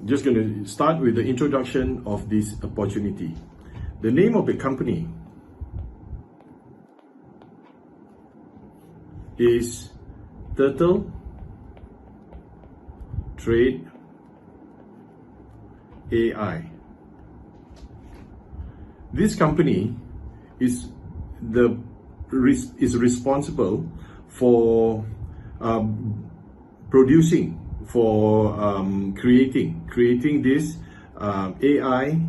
just going to start with the introduction of this opportunity. The name of the company is Turtle Trade AI. This company is responsible for producing, for creating this AI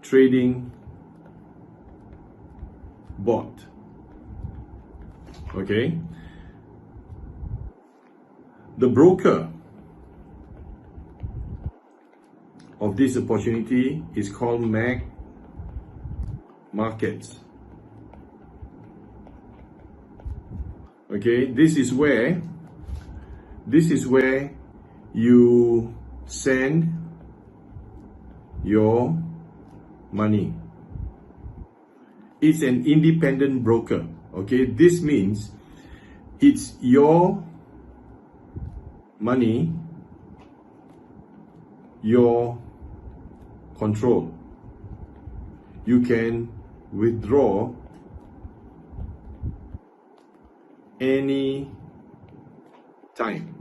trading bot. Okay, the broker of this opportunity is called Mag Markets. Okay, this is where you send your money. It's an independent broker. Okay, this means it's your money, your control. You can withdraw any time,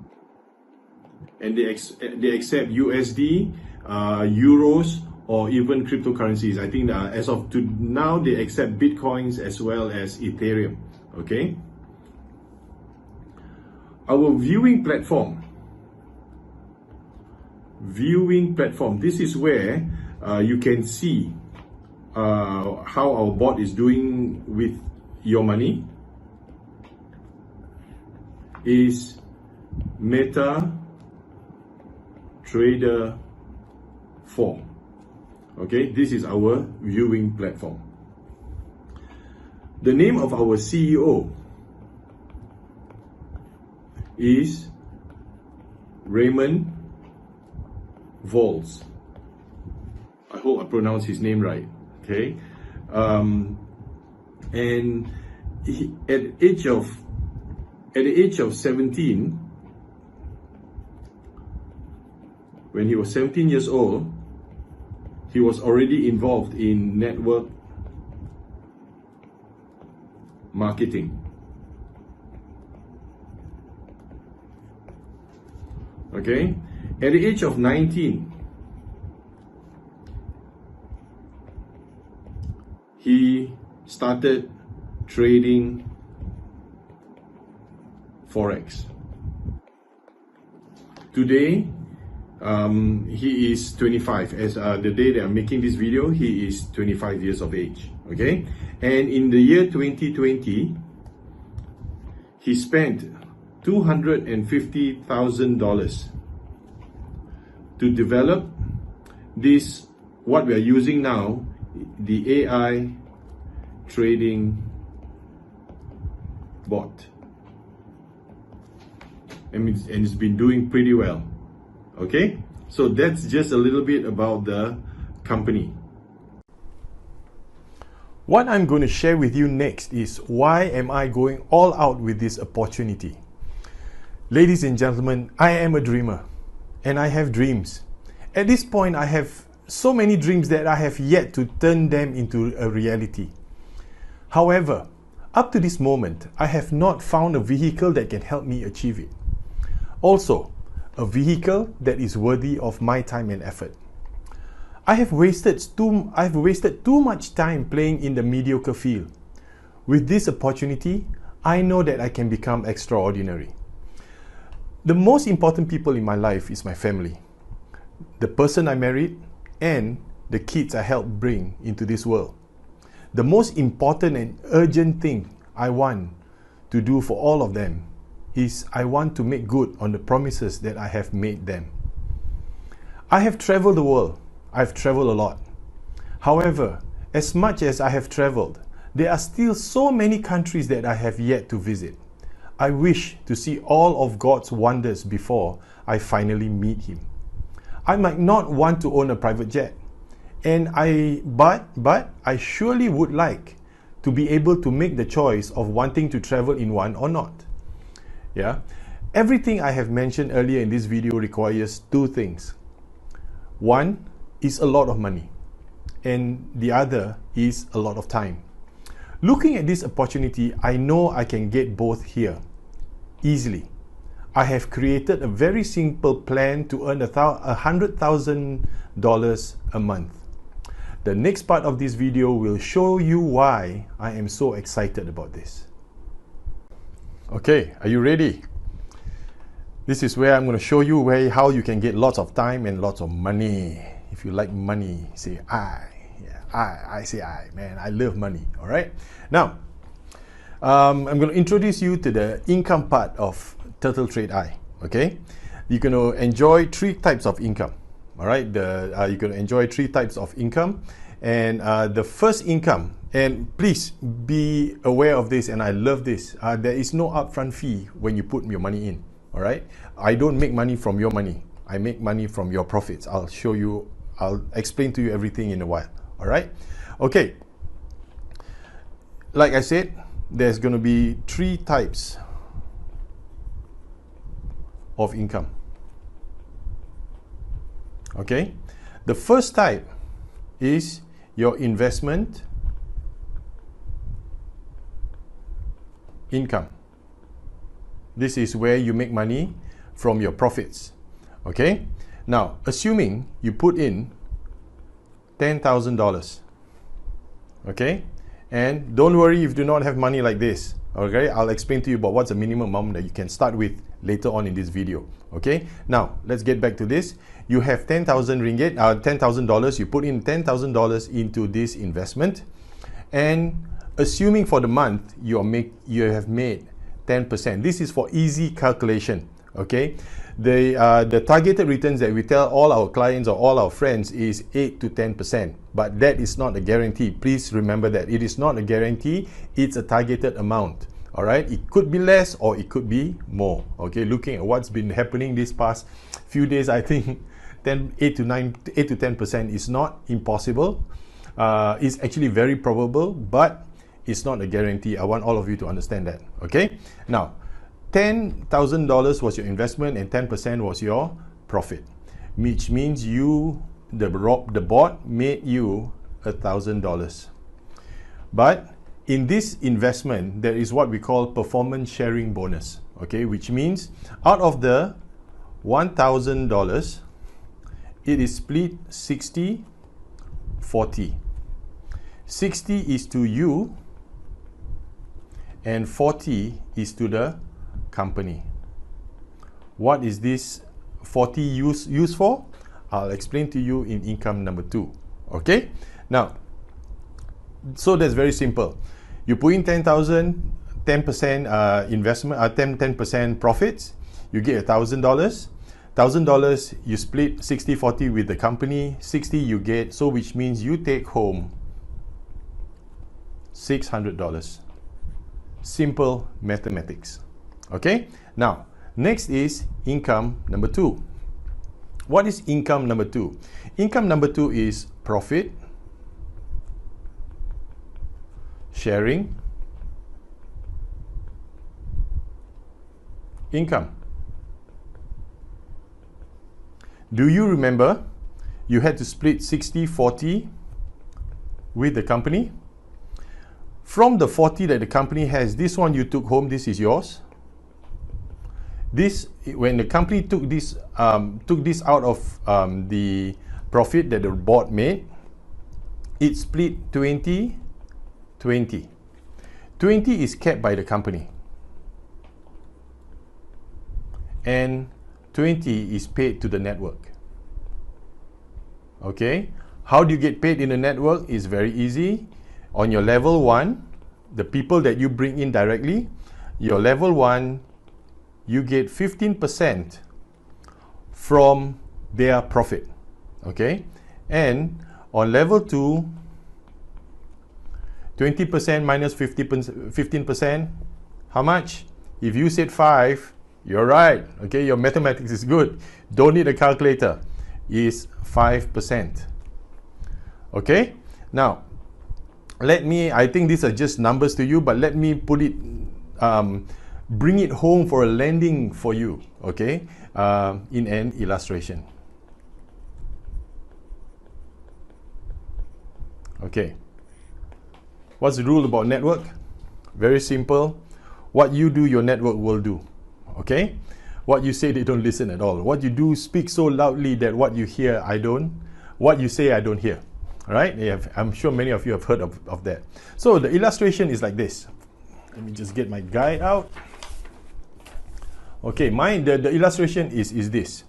and they accept USD, euros, or even cryptocurrencies. I think as of to now they accept Bitcoins as well as Ethereum. Okay, our viewing platform, this is where you can see how our bot is doing with your money, is MetaTrader 4. Okay, this is our viewing platform. The name of our CEO is Raymond Vols. I hope I pronounced his name right. Okay, and at the age of 17, when he was 17 years old, he was already involved in network marketing. Okay, at the age of 19, he started trading Forex. Today, he is 25. As the day that I'm making this video, he is 25 years of age. Okay, and in the year 2020, he spent $250,000 to develop this, what we are using now, the AI trading bot, and it's been doing pretty well. Okay, so that's just a little bit about the company. What I'm going to share with you next is why am I going all out with this opportunity. Ladies and gentlemen, I am a dreamer and I have dreams. At this point, I have so many dreams that I have yet to turn them into a reality. However, up to this moment, I have not found a vehicle that can help me achieve it. Also, a vehicle that is worthy of my time and effort. I've wasted too much time playing in the mediocre field. With this opportunity, I know that I can become extraordinary. The most important people in my life is my family, the person I married, and the kids I helped bring into this world. The most important and urgent thing I want to do for all of them is I want to make good on the promises that I have made them. I have traveled the world. I've traveled a lot. However, as much as I have traveled, there are still so many countries that I have yet to visit. I wish to see all of God's wonders before I finally meet Him. I might not want to own a private jet, but I surely would like to be able to make the choice of wanting to travel in one or not. Yeah, Everything I have mentioned earlier in this video requires two things. One is a lot of money, and the other is a lot of time. Looking at this opportunity, I know I can get both here easily. I have created a very simple plan to earn $100,000 a month. The next part of this video will show you why I am so excited about this. Okay, are you ready? This is where I'm going to show you how you can get lots of time and lots of money. If you like money, say I. Yeah, I say I. Man, I love money. All right. Now, I'm going to introduce you to the income part of Turtle Trade Eye. Okay, you're going to enjoy three types of income. All right, you're going to enjoy three types of income, and the first income. And please be aware of this, and I love this. There is no upfront fee when you put your money in. All right, I don't make money from your money. I make money from your profits. I'll show you. I'll explain to you everything in a while. All right. Okay. Like I said, there's going to be three types of income. Okay. The first type is your investment income. This is where you make money from your profits. Okay. Now, assuming you put in $10,000. Okay. And don't worry if you do not have money like this. Okay. I'll explain to you about what's the minimum amount that you can start with later on in this video. Okay. Now, let's get back to this. You have 10,000 ringgit, $10,000. You put in $10,000 into this investment, and assuming for the month you have made 10%. This is for easy calculation. Okay, the targeted returns that we tell all our clients or all our friends is 8 to 10%, but that is not a guarantee. Please remember that it is not a guarantee. It's a targeted amount. All right, it could be less or it could be more. Okay, looking at what's been happening these past few days, I think 8 to 10% is not impossible. It's actually very probable, but it's not a guarantee. I want all of you to understand that. Okay, now $10,000 was your investment and 10% was your profit, which means the bot made you $1,000. But in this investment, there is what we call performance sharing bonus. Okay, which means out of the $1,000, it is split 60-40. 60 is to you and 40 is to the company. What is this 40 used for? I'll explain to you in income number 2. Okay, now, so that's very simple. You put in 10,000, 10% investment, 10% profits, you get $1,000. $1,000 you split 60-40 with the company. 60 you get, so which means you take home $600. Simple mathematics. Okay, now next is income number 2. What is income number 2? Income number 2 is profit sharing income. Do you remember you had to split 60-40 with the company? From the 40 that the company has, this one you took home, this is yours. This, when the company took this out of the profit that the bot made, it split 20-20. 20 is kept by the company, and 20 is paid to the network. Okay, how do you get paid in the network? Is very easy. On your level 1, the people that you bring in directly, your level 1, you get 15% from their profit. Okay, and on level 2, 20% minus 15%, how much? If you said 5, you're right. Okay, your mathematics is good. Don't need a calculator. Is 5%. Okay, now I think these are just numbers to you, but let me put it bring it home for a landing for you, okay, in an illustration. Okay, what's the rule about network? Very simple. What you do, your network will do. Okay, what you say, they don't listen at all. What you do, speak so loudly that what you hear, I don't. What you say, I don't hear. All right, I'm sure many of you have heard of that. So the illustration is like this. Let me just get my guide out. Okay, the illustration is this.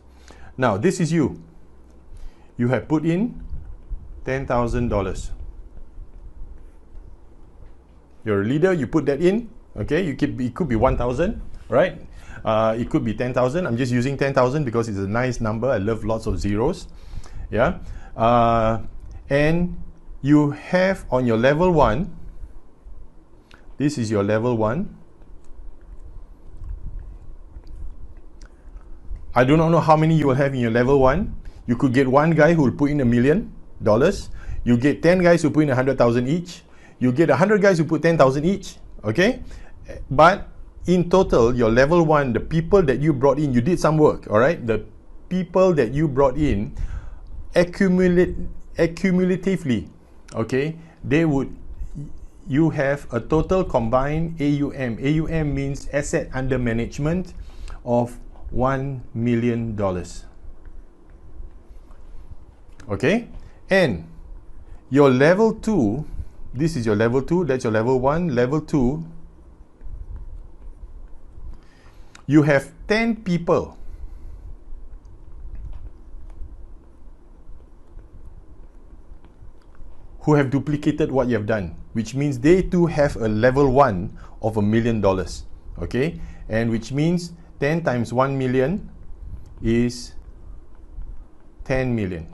Now, this is you. You have put in $10,000. You're a leader, you put that in. Okay, it could be 1,000, right? It could be 10,000. I'm just using 10,000 because it's a nice number. I love lots of zeros. Yeah. And you have on your level 1, this is your level 1. I do not know how many you will have in your level 1. You could get one guy who will put in $1 million. You get 10 guys who put in 100,000 each. You get 100 guys who put 10,000 each. Okay? But in total, your level 1, the people that you brought in, you did some work, all right? The people that you brought in, accumulatively, okay, you have a total combined AUM. AUM means asset under management of $1 million. Okay? And your level 2, this is your level 2, that's your level 1, level 2. You have 10 people who have duplicated what you have done, which means they too have a level 1 of $1 million. Okay? And which means 10 times 1 million is 10 million.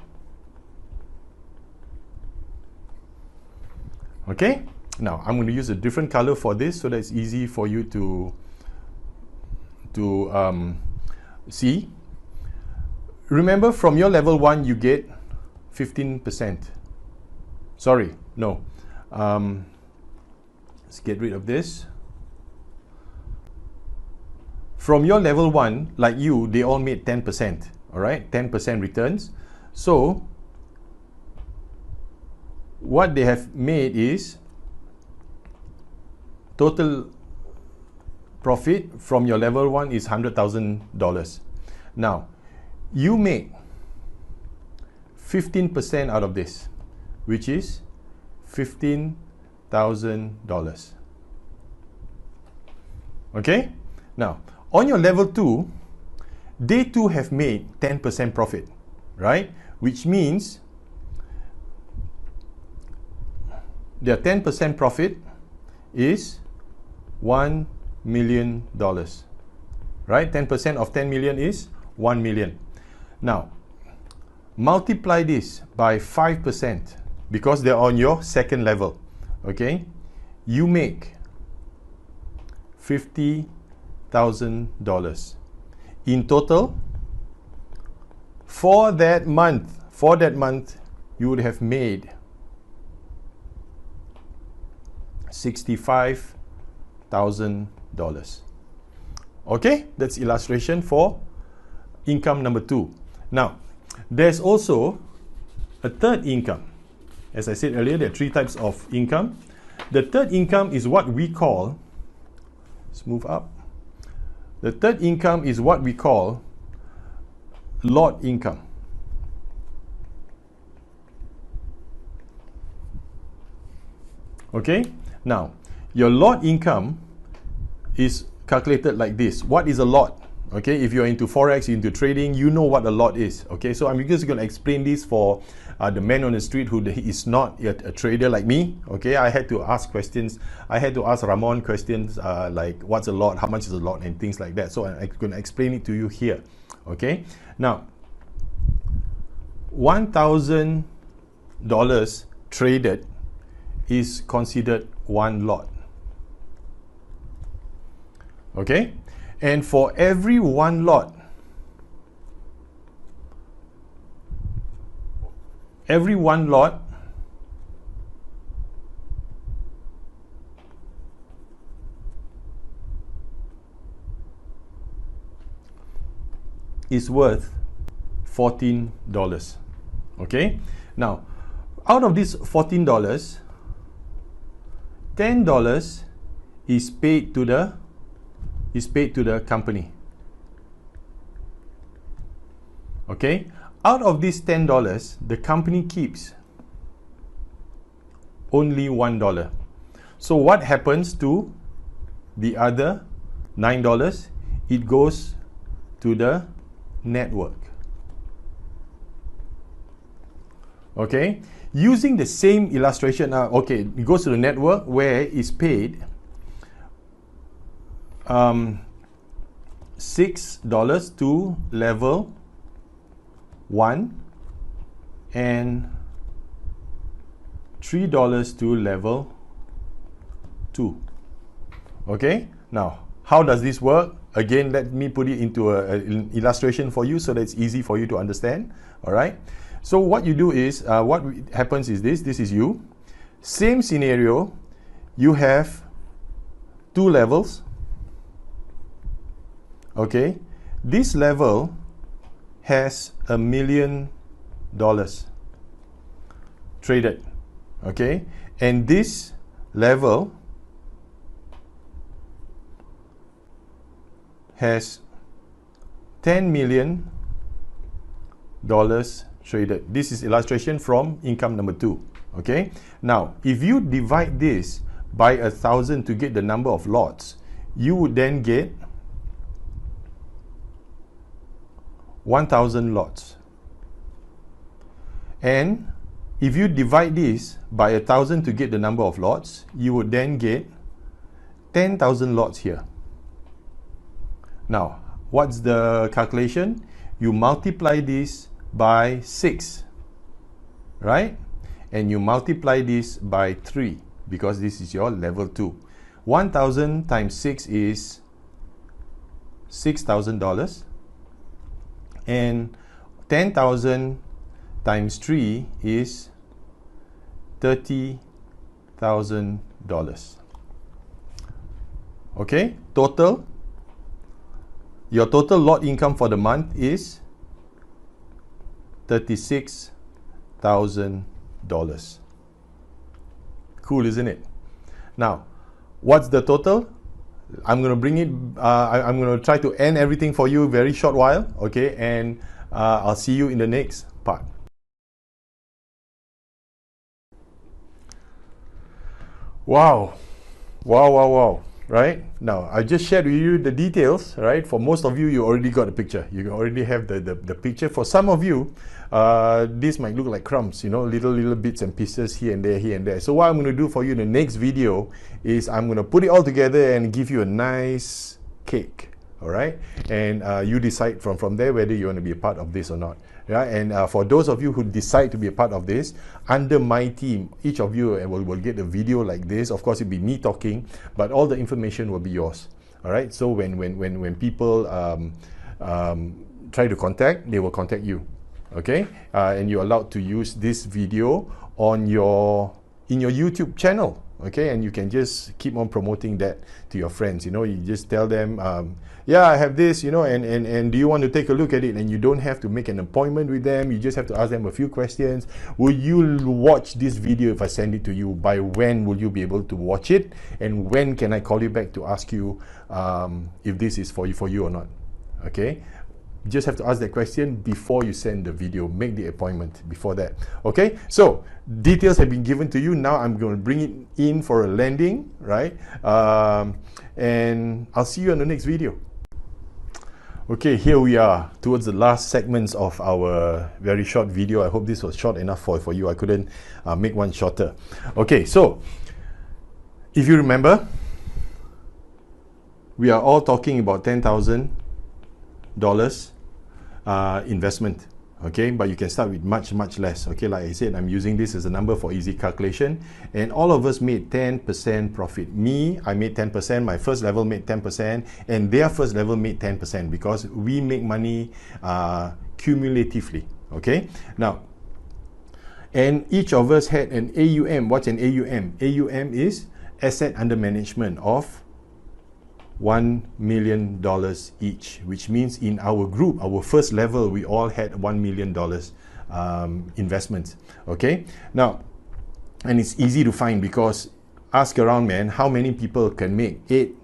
Okay? Now, I'm going to use a different color for this so that it's easy for you to see. Remember, from your level 1, you get 15%. Sorry, no. Let's get rid of this. From your level 1, like you, they all made 10%. All right, 10% returns. So, what they have made is total profit from your level 1 is $100,000. Now, you make 15% out of this, which is $15,000. Okay? Now, on your level 2, they too have made 10% profit, right? Which means their 10% profit is $1 million, right? 10% of 10 million is 1 million. Now, multiply this by 5% because they're on your second level, okay? You make $50,000 in total. For that month, you would have made $65,000. Okay, that's illustration for income number 2. Now, there's also a third income. As I said earlier, there are 3 types of income. The third income is what we call, let's move up. The third income is what we call lot income. Okay, now your lot income is calculated like this. What is a lot? Okay, if you're into forex, into trading, you know what a lot is. Okay, so I'm just going to explain this for the man on the street who is not yet a trader like me. Okay, I had to ask questions. I had to ask Ramon questions like what's a lot, how much is a lot, and things like that. So I'm going to explain it to you here. Okay, now $1,000 traded is considered one lot. Okay, and for every one lot, is worth $14. Okay, now out of this $14, $10 is paid to the company. Okay, out of this $10, the company keeps only $1. So what happens to the other $9? It goes to the network. Okay, using the same illustration, okay, it goes to the network where it's paid $6 to level 1 and $3 to level 2. Okay, now how does this work? Again, let me put it into an illustration for you so that it's easy for you to understand. All right, so what you do is, what happens is this is you. Same scenario, you have 2 levels. Okay, this level has $1 million traded. Okay, and this level has $10 million traded. This is illustration from income number 2. Okay, now if you divide this by 1,000 to get the number of lots, you would then get 1,000 lots. And if you divide this by 1,000 to get the number of lots, you would then get 10,000 lots here. Now, what's the calculation? You multiply this by 6, right? And you multiply this by 3 because this is your level 2. 1,000 times 6 is $6,000. And 10,000 times 3 is $30,000. Okay, total. Your total lot income for the month is $36,000. Cool, isn't it? Now, what's the total? I'm going to bring it, I'm going to try to end everything for you very short while, okay? And I'll see you in the next part. Wow. Wow, wow, wow. Right? Now, I just shared with you the details, right? For most of you, you already got the picture. You already have the picture. For some of you, this might look like crumbs, you know, little bits and pieces here and there. So what I'm going to do for you in the next video is I'm going to put it all together and give you a nice cake, all right? And you decide from there whether you want to be a part of this or not. Yeah, and for those of you who decide to be a part of this, under my team, each of you will get a video like this. Of course, it'll be me talking, but all the information will be yours. All right. So when people try to contact, they will contact you. Okay. And you're allowed to use this video on in your YouTube channel. Okay, and you can just keep on promoting that to your friends. You know, you just tell them, yeah, I have this, you know, and do you want to take a look at it? And you don't have to make an appointment with them. You just have to ask them a few questions. Will you watch this video if I send it to you? By when will you be able to watch it? And when can I call you back to ask you if this is for you or not? Okay. You just have to ask that question before you send the video. Make the appointment before that. Okay, so details have been given to you. Now I'm going to bring it in for a landing, right? And I'll see you in the next video. Okay, here we are towards the last segments of our very short video. I hope this was short enough for you. I couldn't make one shorter. Okay, so if you remember, we are all talking about $10,000 investment. Okay, but you can start with much less. Okay, like I said, I'm using this as a number for easy calculation, and all of us made 10% profit. Me, I made 10%, my first level made 10%, and their first level made 10% because we make money cumulatively. Okay, now, and each of us had an AUM. What's an AUM? AUM is asset under management of $1 million each, which means in our group, our first level, we all had $1 million investments. Okay, now, and it's easy to find because ask around, man, how many people can make 8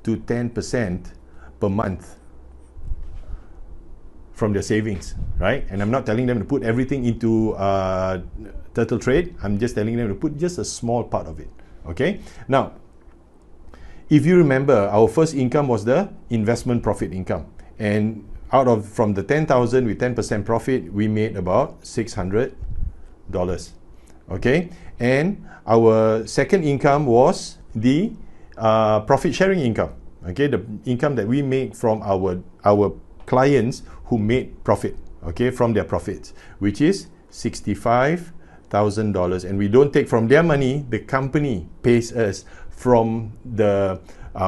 to 10% per month from their savings, right? And I'm not telling them to put everything into Turtle Trade. I'm just telling them to put just a small part of it. Okay, now, if you remember, our first income was the investment profit income, and from the 10,000 with 10% profit, we made about $600. Okay, and our second income was the profit sharing income. Okay, the income that we make from our clients who made profit, okay, from their profits, which is $65,000, and we don't take from their money. The company pays us from the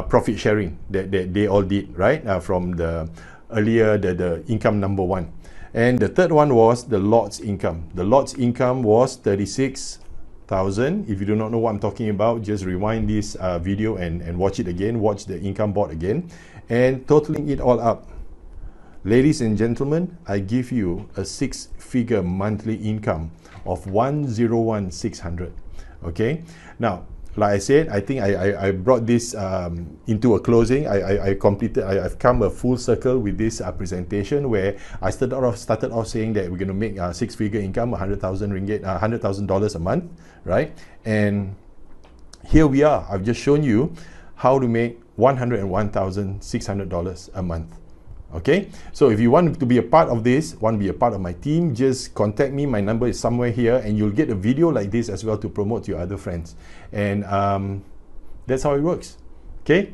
profit sharing that they all did, right? From the earlier, the income number one. And the third one was the lots income. The lots income was 36,000. If you do not know what I'm talking about, just rewind this video and watch it again. Watch the income board again, and totaling it all up, ladies and gentlemen, I give you a 6-figure monthly income of $101,600. Okay, now, like I said, I think I brought this into a closing. I've come a full circle with this presentation, where I started off saying that we're going to make 6-figure income, 100,000 ringgit, $100,000 a month, right? And here we are. I've just shown you how to make $101,600 a month. Okay, so if you want to be a part of this, want to be a part of my team, just contact me. My number is somewhere here, and you'll get a video like this as well to promote to your other friends. And that's how it works. Okay.